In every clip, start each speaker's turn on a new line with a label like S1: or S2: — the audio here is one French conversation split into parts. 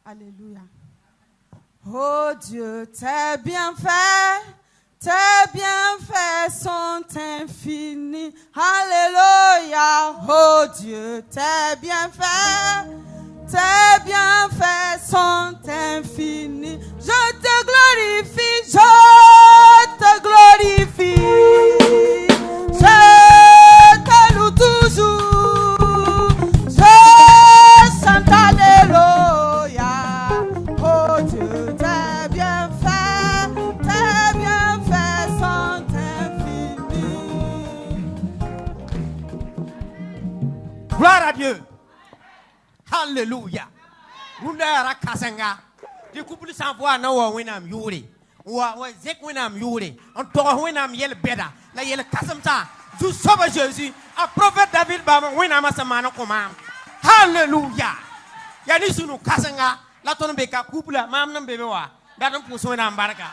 S1: Alléluia. Oh Dieu, tes bienfaits sont infinis. Alléluia. Oh Dieu, tes bienfaits sont infinis. Je te glorifie, je te glorifie. Je te loue toujours. Je chante Alléluia. Oh Dieu, tes bienfaits sont infinis.
S2: Gloire à Dieu. Alléluia. Runda Kasanga. Du couple sans voix, non, winam yuri. Ou zek winam yuri. On t'aura winam yel beda. La yel kasamta. Du sauve Jésus. Un prophète David Bama winam asamano komam. Alléluia. Yani sunu Kasanga. La ton beka couple, mam nam bebewa. Dadam pour son baraka.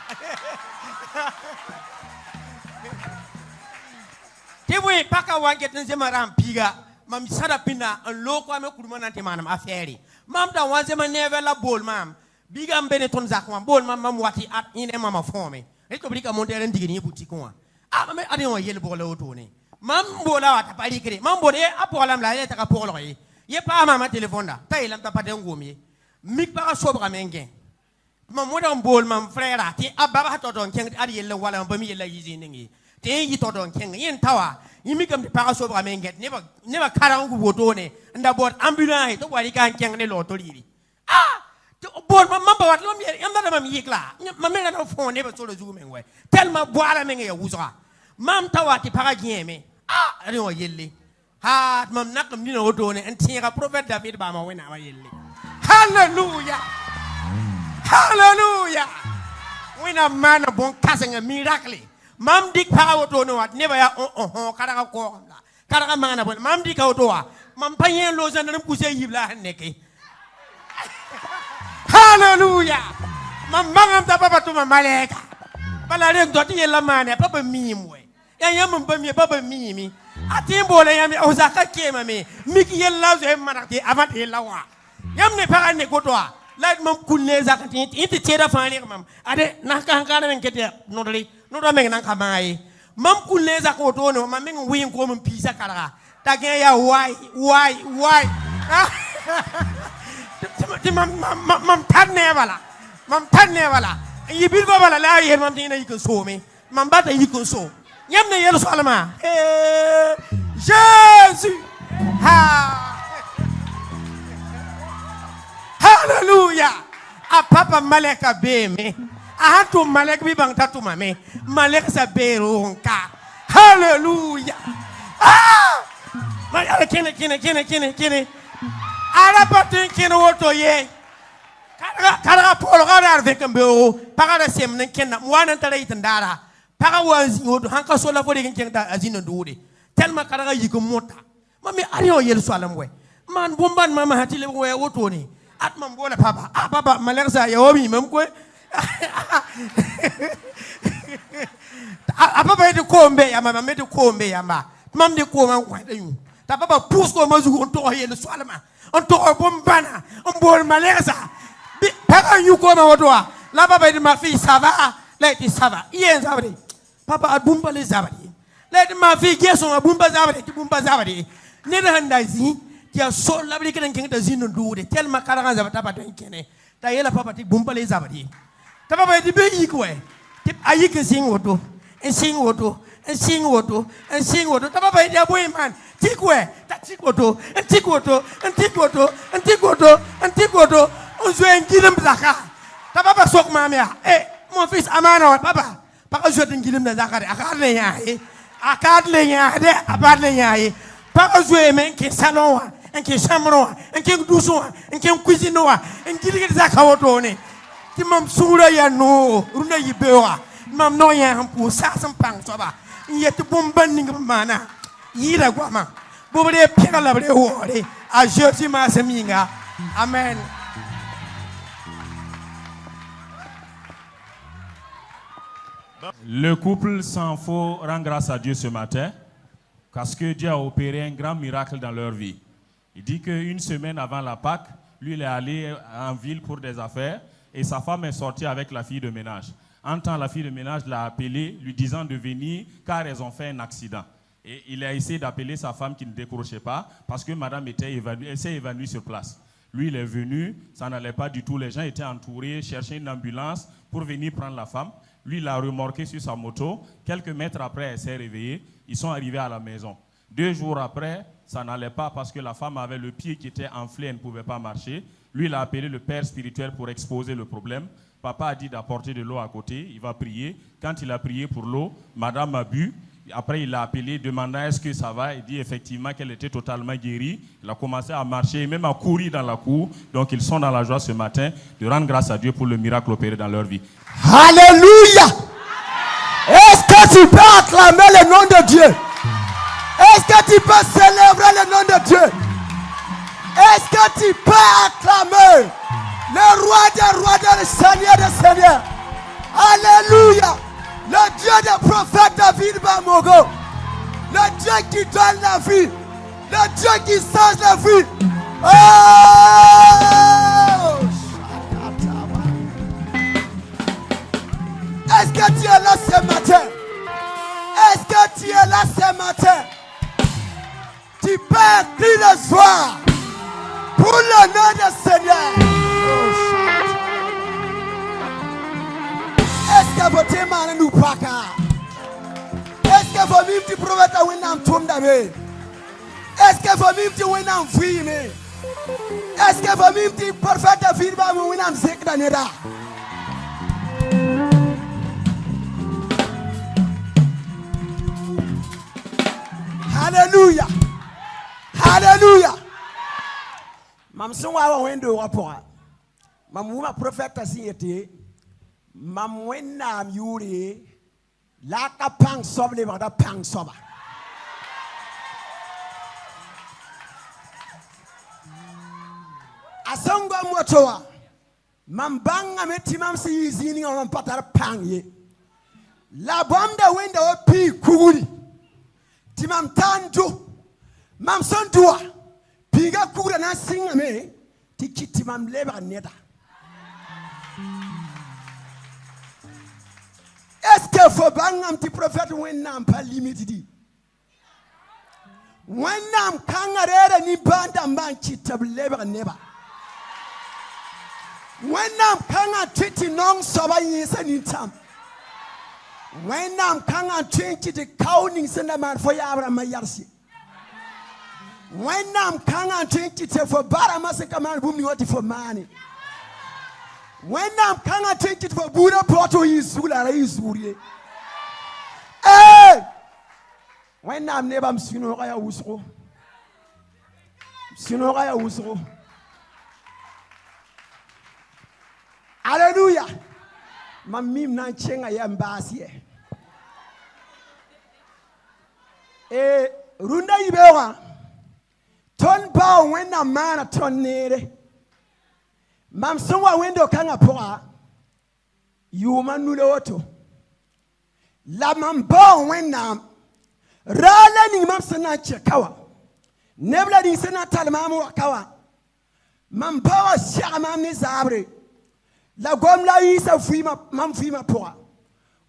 S2: Tewe paka wanget nzemaram piga. Mam sarapina un loko ame kurumana manam affaire. Mam da wanzema neve la bol mam. Biga mbene ton zakwa bol mam wati at ine mama fome. Eko brika montere ndigini boutique wa. Ah mam ade on yel bol otone. Mam bola wata pali kre. Mam bole apolam la yeta ka polo ye. Ye pa mama téléphone da. Ta ilam ta pate ngomi. Mik para sobra mengen. Mam moda bol mam frère ti ababa toton ken adi yel wala mbami yel yizi ningi. Te yi toton ken yen tawa. Imikam de parasobra menget never karangu wotone and about ambulance to wali kan keng ne lotori. Ah, to board my mamba wat lom yam da mam yikla. Mamela no phone never so zoom we. Tell ma boala menge ya wuza. Mam tawati parageme. Ah, ani o yelle. Ha, mam nakam ni no wotone and tinga prophet David ba ma wena wa yelle. Hallelujah. Hallelujah. When a man of bon casting a miracle. Mam dik power to no what never ya karaga ko karaga mangana bon mam dik auto mam payen lo zanam kuse yibla neke. Hallelujah. Mam mangam ta papa to maleka bala re doti yela mane papa mimwe ya yam mbami papa mimi atimbo le yam ozaka kema me miki yela zo manati avant yela wa yam ne para ne kotwa like mam kunne zakati inti tera fani mam ade nakanga na ngete nodri no do meng nan kamai mam kulle za ko to no mam meng win ko mam pisa kala ta gen ya why mam tanne wala yibil ba wala la yer mam dina yiko so me mam bata yiko so yam ne yelo so alma Jésus Hallelujah a papa maleka beme Ahantu malek bi bang tatu mame malek sa beronka. Hallelujah. Ah! Ma ala kene. Ala patin kene woto ye. Kara polo kara avec mbeo. Para semne kena mwana tara itandara. Para wanzi woto hanka sola fo de kenta azino dude. Tellement kara yiko mota. Mami ari o yel so alamwe. Man bomban mama hatile we woto ni. At mam bola papa. Ah papa malek sa yawomi memkwe. Papa de kombe ya mama de kombe ya ma mam de koma kwada yu ta papa pousse ko mazu on to yele swalama on to bombana on bol maleza bi papa yu ko ma wotwa la papa de ma fille ça va let it ça va yen zabri papa adumba le zabri let ma fille geso abumba zabri ti bumba zabri ne da handazi ti so labri kenen kenen zinu dude tellement karanga zabata papa den kene ta yela papa ti bumba le zabri ta papa di be yikwe ti ayike sing woto and sing woto ta papa di aboy man tikwe ta tikoto and tikoto on zo ngilem zaka ta papa sok mamia mon fils amana papa zo ngilem na zaka akadle nya de abadle nya papa zo men ke salon wa en ke chambre wa en ke douche wa en ke cuisine wa en ngilem zaka woto ne ti mam sura ya no runa yibewa mam no ya hampu sa sampang soba yete bomban ninga mana yira gwama bobre pega la bre wore a Jésus ma seminga amen.
S3: Le couple sans faux rend grâce à Dieu ce matin parce que Dieu a opéré un grand miracle dans leur vie. Il dit qu'une semaine avant la Pâque, Lui, il est allé en ville pour des affaires et sa femme est sortie avec la fille de ménage. En temps, la fille de ménage l'a appelé, lui disant de venir car elles ont fait un accident. Et il a essayé d'appeler sa femme qui ne décrochait pas parce que madame elle s'est évanouie sur place. Lui, il est venu, ça n'allait pas du tout. Les gens étaient entourés, cherchaient une ambulance pour venir prendre la femme. Lui, il l'a remorqué sur sa moto. Quelques mètres après, elle s'est réveillée. Ils sont arrivés à la maison. 2 jours après, ça n'allait pas parce que la femme avait le pied qui était enflé, elle ne pouvait pas marcher. Lui, il a appelé le père spirituel pour exposer le problème. Papa a dit d'apporter de l'eau à côté. Il va prier. Quand il a prié pour l'eau, madame a bu. Après, il l'a appelé, demandant est-ce que ça va. Il dit effectivement qu'elle était totalement guérie. Il a commencé à marcher, même à courir dans la cour. Donc, ils sont dans la joie ce matin de rendre grâce à Dieu pour le miracle opéré dans leur vie.
S4: Alléluia! Est-ce que tu peux acclamer le nom de Dieu? Est-ce que tu peux célébrer le nom de Dieu? Est-ce que tu peux acclamer le roi des rois et le Seigneur des seigneurs? Alléluia! Le Dieu des prophètes David Bamogo, le Dieu qui donne la vie, le Dieu qui change la vie. Oh! Est-ce que tu es là ce matin? Est-ce que tu es là ce matin? Tu peux crier le soir pour le nom du Seigneur. Est-ce que votre main nous passe? Est-ce que vous m'avez dit prophète à Winam Tomdabe? Est-ce que vous m'avez dit Winam Fime? Est-ce que vous m'avez dit prophète à Firba Winam Zekdanera? Alléluia! Alléluia! Mam sonwa wendo wapora. Mam wuma prophète asiyete. Mam wenam yuri la ka pang soble bada pang soba. Asonga motoa. Mam banga meti mam si zini on patar pang ye. La bomba wenda opi kuguri. Timam tanjo. Mam sondua. Piga kugura na singa me. Tikiti mam leba neta. Est-ce que faut bangam ti prophète wenam pas limité? Wenam kangarere ni banda manchi tableba neba. Wenam kanga titi nong soba yisa nintam. Wenam kanga titi the counting senda man for yabra mayarsi. Wenam kanga titi for baramasa man bumi wati for money. When I'm coming to take it for Buddha, Proto is Sula is Uri. Hey! When I'm never Sinora Usro. Sinora Usro. Hallelujah. Mamim Nancheng, I am Basie. Runda Ibera. Turn bow when a man a turn near. Mam sonwa wendo kanga poa yuma nuloto la mambo wenam rala ni mam sana chekawa nebla ni sana talmamu wakawa mambo sha mam ni zabre la gom la isa fuima mam fuima poa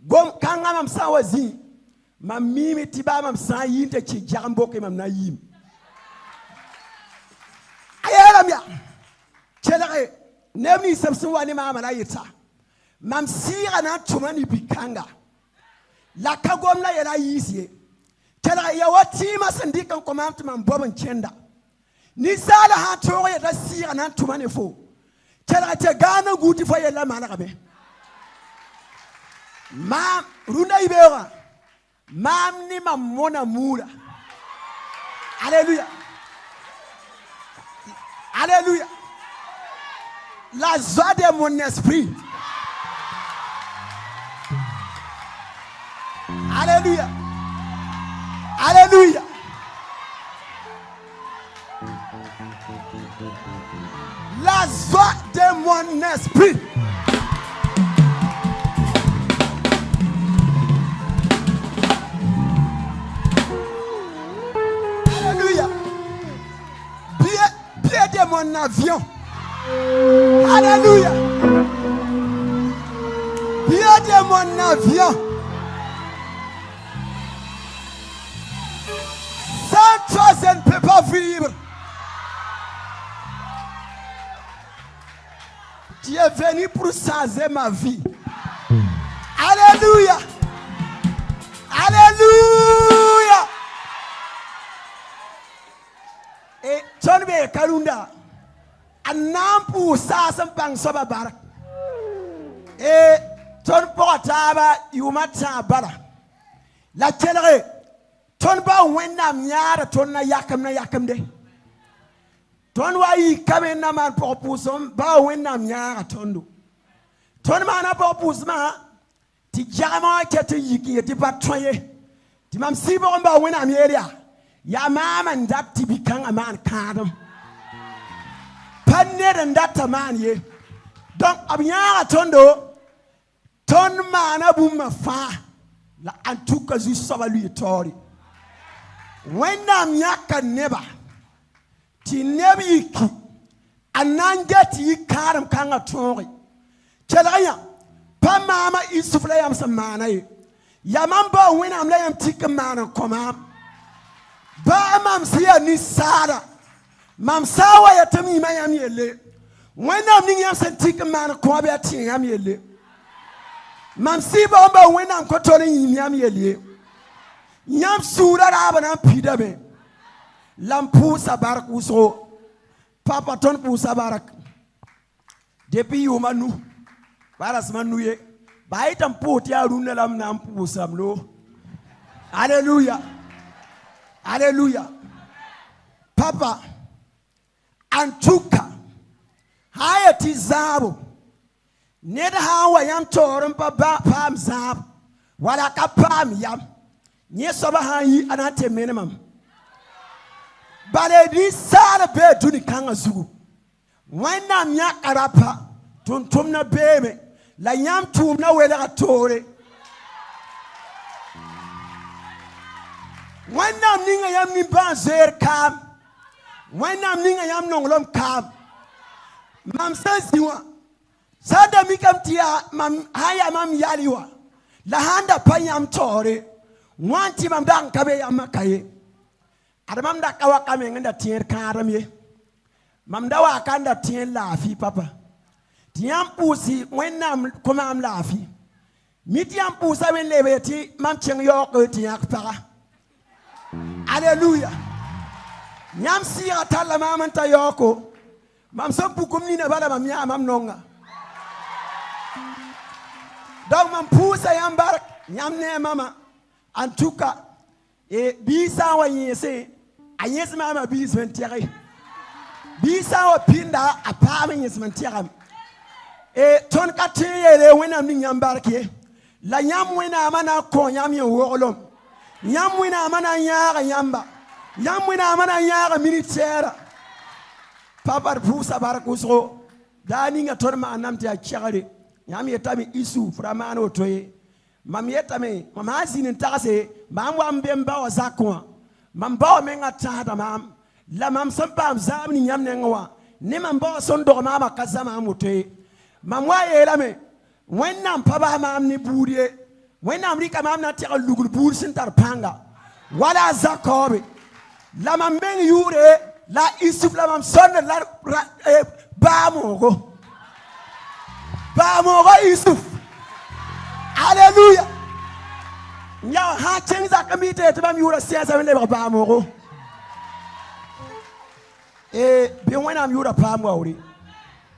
S4: gom kanga mam sawazi mam mimi tiba mam sa yinte chi jambo ke mam na yim ayala mia chelare Nemi Samson wani mama na yeta. Mam sira na tumani bikanga. La kagom na yela yisiye. Tela ya wati masandika komamtu mamboban chenda. Ni sala ha toro yeta sira na tumani fo. Tela te gana guti fo yela manakabe. Mam runda ibera. Mam ni mamona mula. Alléluia. Alléluia. La joie de mon esprit. Alléluia. Alléluia. La joie de mon esprit. Alléluia. Pied de mon avion. Alléluia. Viens de mon avion. Sans toi, je ne peux pas vivre. Tu es venu pour changer ma vie. Alléluia. Alléluia. Et John B. Kalunda. Anam pour ça, ça pang soba bara. Et John Portaba, Yumata bara. La télé. Ton ba wennam nyara ton na yakam de. Ton wa yi kame na man proposum ba wennam nyara tondo. Ton ma na proposma ti jama kete yiki ti patroye. Ti mam sibo ba wennam yeria. Ya mama ndat ti bikan a man kadam. Panner ndat man ye. Donc abnyara tondo ton mana buma fa la antuka zu soba lui tori. When I'm yaka never, ti never yiki, and nan get ye karam kanga tori. Chelaya, pa mama is to flay am some mana. Yamamba when I'm laying tick a man and come up. Ba mam see a nisada. Mam sawa ya to me, Miami yele. When I'm ning yam sent tick a man and come up to Yam yele. Mam see bomba when I'm cotoling Yam yele. Yam sura rabana pida be lampu sabarak uso papa ton pu sabarak depuis yumanu baras manuye baitam poti aruna lam nam pu samlo. Alléluia. Alléluia. Papa antuka haya tizabu neda hawa yam torum pa pam zab wala kapam yam. Yes, over high anate minimum. But it is sad bed to the kangazu. When I'm yak arapa, tuntumna baby, la yam tumna whether a tore. When I'm ning a yam niban zer cam, when I'm ning a yam nonglam cam. Mam says you are. Sada mikam tia, mam haya mam yaliwa. La handa payam tore. One team I'm down Kabe Yamakaye. Adamam da Kawakam and the Tier Karame. Mamdawa Kanda Tien Lafi, Papa. Tiam Pussy, when I'm Comam Lafi. Mitiam Pussa when Leveti, Mamchang York, Tiak Para. Hallelujah. Yam see a Talamamanta Yoko. Mam some Pukumina Badam Yamam Nonga. Dog Mam Pussa Yambar, Yam ne Mama. Antuka e bisa wa yese anyes mama bis mentere bisa wa pinda apame yes mentere e ton kateye when am nyambarke la nyam wena mana ko nyam ye wolom nyam wena mana nyaara nyamba nyam wena mana nyaara militaire papa pusa barakuso dani nga ton ma namti a chagare nyam yetami isu framano toye mam yetame mam hasinin tagase mam wambemba wa zakwa mam bawa menga tahada mam la mam sampa zamni nyamne ngwa ne mam bawa sondo mama kazama mutte mam wa yelame wennam paba mam ni burie wennam rika mam na tega lugul bur sintar panga wala zakobe la mam ben yure la isuf la mam sonne la ba mogo isuf. Alléluia. Nya ha chenza kamite te bam yura siasa wende ba moko. Bi wenam yura pam wawri.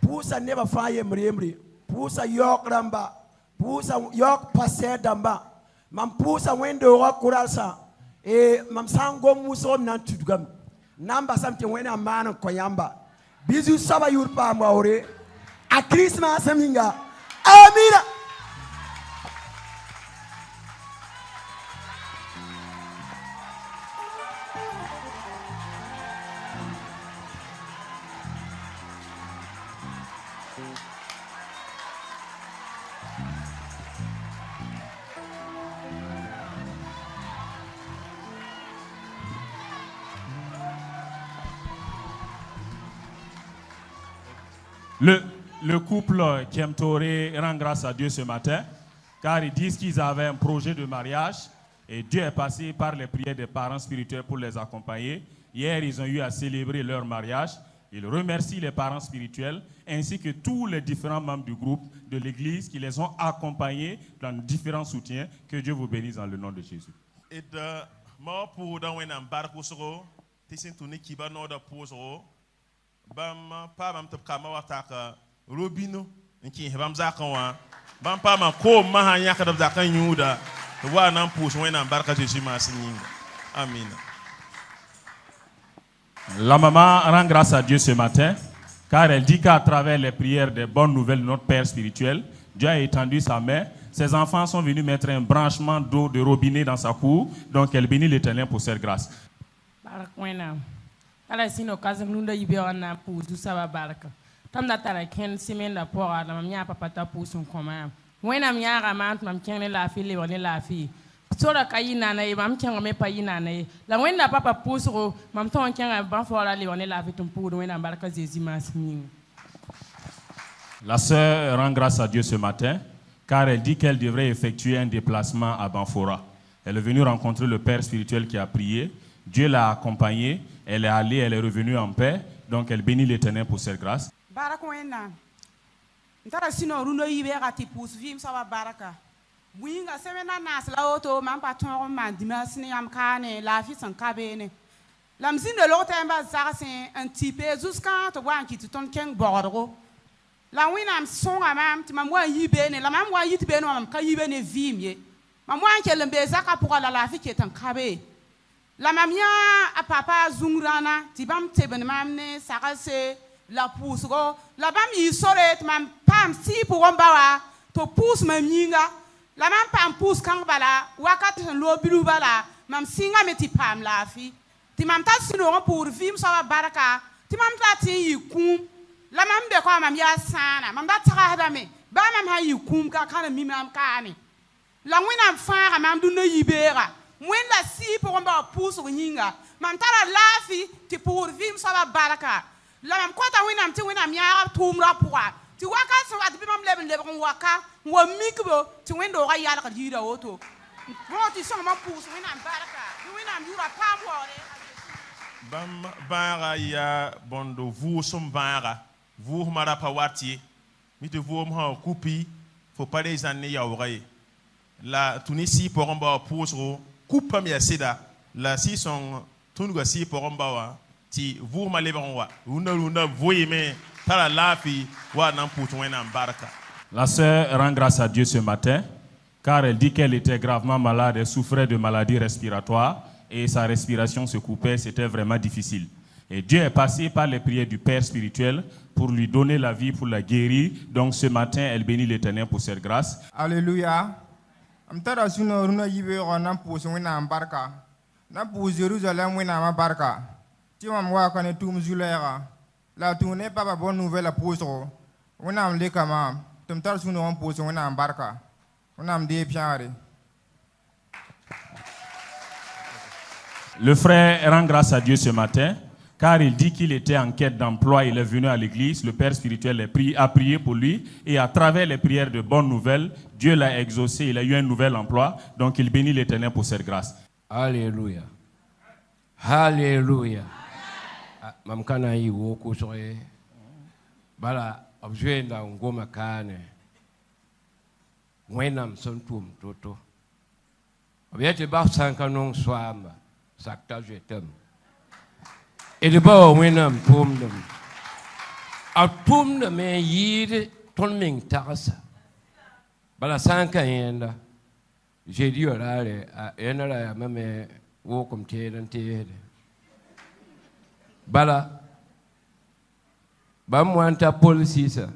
S4: Pusa never fire mremri. Pusa yok ramba. Pusa yok passe damba. Mam pusa wendo wa kurasa. Mam sango muso nan tudugam. Namba samte wena man koyamba. Bizu saba yur pam wawri. A Christmas aminga. Amina.
S3: Le couple Kemtore rend grâce à Dieu ce matin, car ils disent qu'ils avaient un projet de mariage et Dieu est passé par les prières des parents spirituels pour les accompagner. Hier, ils ont eu à célébrer leur mariage. Ils remercient les parents spirituels ainsi que tous les différents membres du groupe de l'Église qui les ont accompagnés dans différents soutiens. Que Dieu vous bénisse dans le nom de Jésus.
S5: Et moi, pour dans un embarque au soro, t'es tourné qui va nous pour soro, bam pas bam top kama wataka robino, qui bam zakawa, bam pas ma ko mahanya kadab zakan yuda, wa nan pour un embarque Jésus masinga. Amen.
S3: La maman rend grâce à Dieu ce matin, car elle dit qu'à travers les prières des bonnes nouvelles de notre Père spirituel, Dieu a étendu sa main. Ses enfants sont venus mettre un branchement d'eau de robinet dans sa cour, donc elle bénit l'Éternel pour cette grâce.
S6: Sora kayina na ibam kenga me payina na la wenda papa pusro mam ton kenga ban fora le wona la vitum pour wenda baraka Jésus masmin.
S3: La sœur rend grâce à Dieu ce matin car elle dit qu'elle devrait effectuer un déplacement à Banfora. Elle est venue rencontrer le Père spirituel qui a prié. Dieu l'a accompagnée. Elle est allée, elle est revenue en paix. Donc elle bénit l'Éternel pour cette grâce.
S1: Baraka wenda. Ntara sino runo yibe gati pus vim sawa baraka. Winga semena nas la auto man patron man dimasini am kane la fi san kabene lamzin de l'autre emba zarsin un type jusqu'à to wan ki ton ken bordo la winam son amam ti mam wa yibene la mam wa yitbene mam ka yibene vimye mam wan ke lembe zaka pour la fi ki tan kabe la mam ya a papa zungrana ti bam teben mam ne sarase la pousgo la bam yi soret mam pam si pour ombawa to pousse mam yinga la mam pam pus kang bala wakat lo bilu bala mam singa meti pam la fi ti mam ta sino pour vim sa baraka ti mam ta ti yikum la mam be ko mam ya sana mam da tsaka da me ba mam ha yikum ka kana mi mam kani la wina fara mam du no yibera mwen la si pour mba pus nyinga mam ta la fi ti pour vim sa baraka la mam ko ta wina ti wina ya tumra poa ti waka so at bi mam leben waka wa mikbo ti wendo ga yala ka jira oto mo ti so ma pus wina baraka wina yura pamore
S5: Bam bara ya bondo vous som bara vous mara pawati mi te vous ma coupi faut pas les années ya oreille la Tunisie pour en bas pour coupe mi asida la si son tunga si pour en bas ti vous ma leban wa una vous aimer para la fi wa nan pour wena baraka.
S3: La sœur rend grâce à Dieu ce matin, car elle dit qu'elle était gravement malade et souffrait de maladies respiratoires et sa respiration se coupait, c'était vraiment difficile. Et Dieu est passé par les prières du Père spirituel pour lui donner la vie, pour la guérir. Donc ce matin, elle bénit l'Éternel pour cette grâce.
S7: Alléluia. Amtara suno runa yibe wana puso wina barka. Na puso Jérusalem wina barka. Ti mam wa kane tum zulera. La tournée papa bonne nouvelle à puso. Wina am lekama. Tumtar suno on puso wina barka. Wina am de piare.
S3: Le frère rend grâce à Dieu ce matin, car il dit qu'il était en quête d'emploi. Il est venu à l'église, le Père spirituel a prié pour lui, et à travers les prières de bonnes nouvelles, Dieu l'a exaucé, il a eu un nouvel emploi, donc il bénit l'Éternel pour cette grâce.
S8: Alléluia. Alléluia. Mamkana yi woko soye. Bala objet na ngoma kane. Wenam sontum toto. Obiete ba sankanong swamba. Sakta jetem. Et de bas wenam pom dem. A pom de me yid ton ming tarasa. Bala sanka yenda. J'ai dit orale a enara ya mame wo kom teden tede. Bala bam wanta polisisa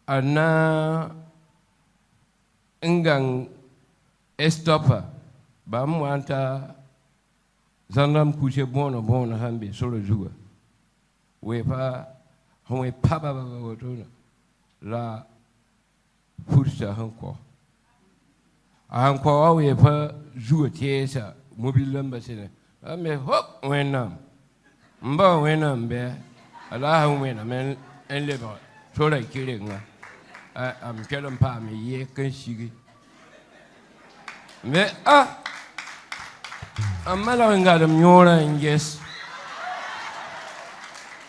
S8: ana ngang estopa bam wanta Zandam couché bon hambi sur le jour. Oui, pas, on est pas la fourche encore. Encore, oui, pas jouer ça, mobile l'ambassade. Ah, mais hop, on est un. Mba, on est un, ben, Allah, on est un, un libre. Tora kirenga. Am kelam pa me ye kan shigi. Me amala ngada mnyora inges.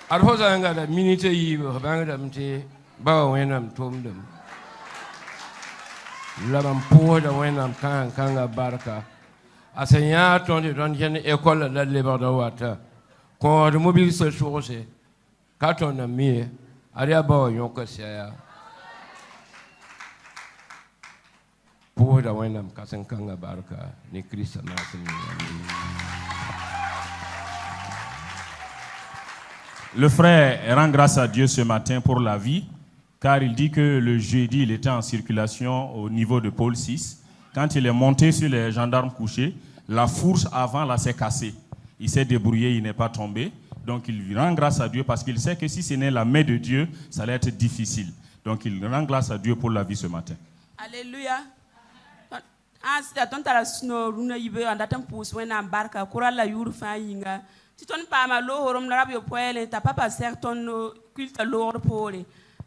S8: Arhoza ngada minute yibo bangada mte ba wenam tomdum. Labam poda wenam kanga barka. Asenya tondi don jen école la lebada wata. Ko de mobile se chose. Katon na mi aria ba yonka sia. Poda wenam kanga barka ni Christ na
S3: Le frère rend grâce à Dieu ce matin pour la vie, car il dit que le jeudi, il était en circulation au niveau de Pôle 6. Quand il est monté sur les gendarmes couchés, la fourche avant là s'est cassée. Il s'est débrouillé, il n'est pas tombé. Donc il rend grâce à Dieu parce qu'il sait que si ce n'est la main de Dieu, ça allait être difficile. Donc il rend grâce à Dieu pour la vie ce matin.
S1: Alléluia. Si ton pas ma lohorum rabio poele ta papa certain culte lord pole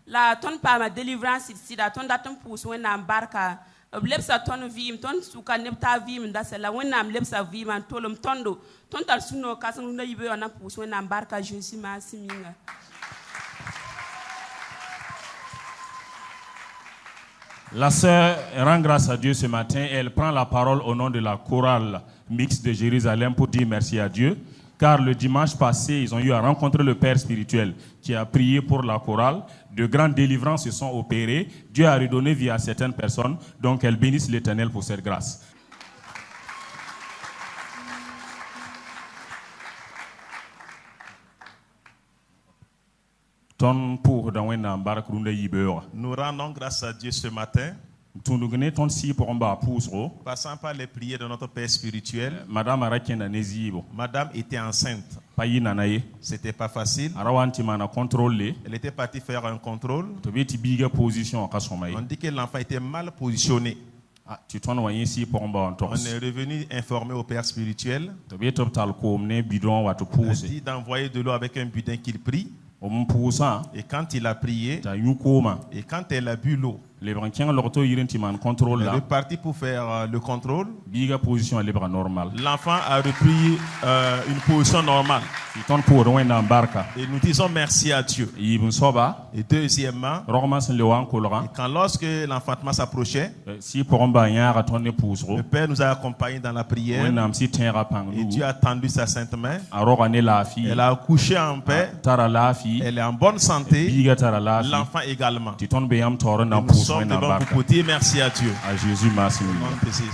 S1: la ton pas ma délivrance ici la ton datum pousse when am barka lepsa ton vim ton suka nepta vim da la when am lepsa vim an tolum tondo ton tar suno kasan na yibe on pousse when am barka Jésus ma siminga.
S3: La sœur rend grâce à Dieu ce matin et elle prend la parole au nom de la chorale mixte de Jérusalem pour dire merci à Dieu. Car le dimanche passé, ils ont eu à rencontrer le Père spirituel qui a prié pour la chorale. De grandes délivrances se sont opérées. Dieu a redonné vie à certaines personnes. Donc, elles bénissent l'Éternel pour cette grâce. Nous
S5: rendons grâce à Dieu ce matin. Passant par les prières de notre Père spirituel.
S3: Madame
S5: était enceinte. C'était pas facile. Elle était partie faire un contrôle. On dit que l'enfant était mal positionné. On est revenu informer au Père spirituel. On dit d'envoyer de l'eau avec un butin qu'il prie. Et quand il a prié, et quand elle a bu l'eau, elle est repartie pour faire le contrôle. L'enfant a repris une position normale. Et nous disons merci à Dieu. Et deuxièmement, quand lorsque l'enfantement s'approchait, le Père nous a accompagnés dans la prière. Et Dieu a tendu sa sainte main. Elle a accouché en paix. Elle est en bonne santé. L'enfant également. Nous sommes devant vous pour dire merci à Dieu.
S3: À Jésus, merci.
S5: Au nom de Jésus.